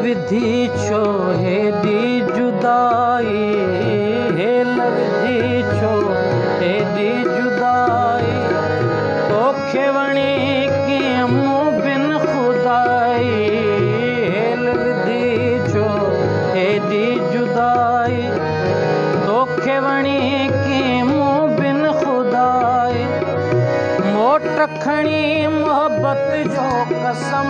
विधि छो हेॾी जुदाई, हेल विधि छो हेॾी जुदाई, तोखे वणे कीअं मूं बिन खुदाई, हेल विधि छो हेॾी जुदाई, तोखे वणे कीअं मूं बिन खुदाई, मोट खणी मोहब्बत जो कसम,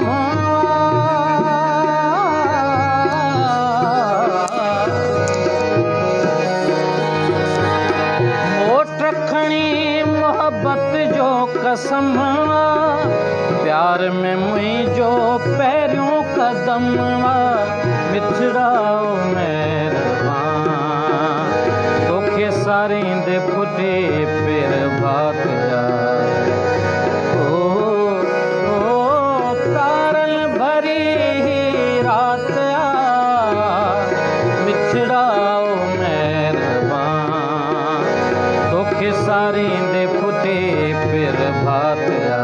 मोहब्बत जो कसम, प्यार में मुंहिंजो पहिरियों कदम, मिठड़ा महिरबान, तोखे सारींदे फुटे पेर भात जा, तारन भरी रात आ, मिठड़ा महिरबान, तोखे सारींदे फुटे पेर भात आ,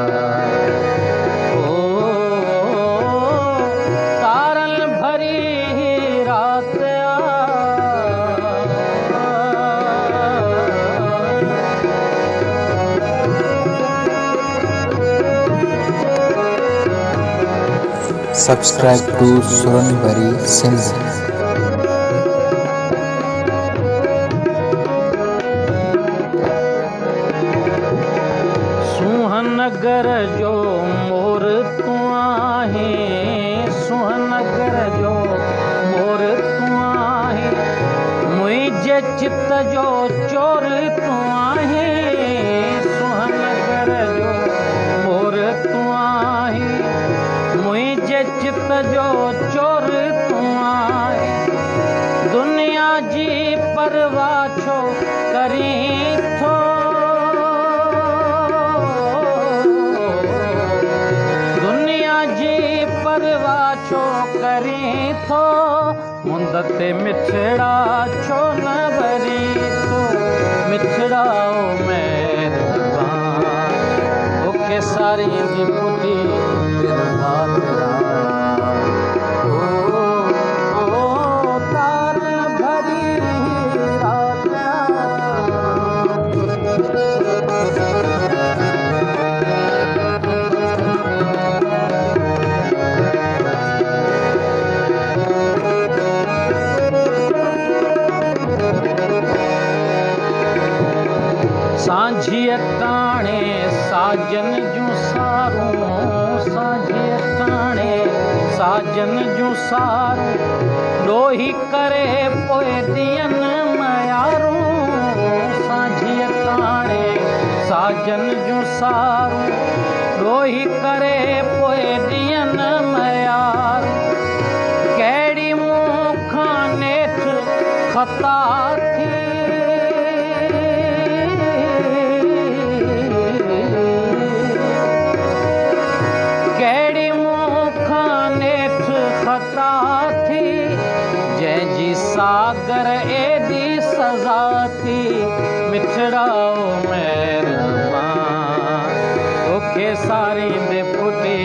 तारन भरी रात आ। Subscribe to Suranbari Sindh. सुहनगर जो मोर तूं आहीं, सुहनगर जो मोर तूं आहीं, मुंहिंजे चित जो चोर तूं आहीं, सुहनगर जो मोर तूं आहीं, मुंहिंजे चित जो चोर तूं आहीं, दुनिया जी परवाह छो करीं थो, परवाह छो करीं थो, मुंद ते मिठड़ा छो न भरी थो, मिठड़ा महिरबान, तोखे सारींदी फुटी पेर भात आ, तारन भरी रात सांझीअ टाणे साजन जूं सारूं, सांझीअ टाणे साजन जूं सारूं, ॾोही करे पोइ ॾियनि मयारूं, सांझीअ टाणे साजन जूं सारूं, ॾोही करे पोइ ॾियनि मयारूं, कहिड़ी मूं खां नेठि ख़ता थी, ख़ता थी, जंहिंजी सागर एॾी सज़ा थी, मिठड़ा महिरबान, तोखे सारींदे फुटे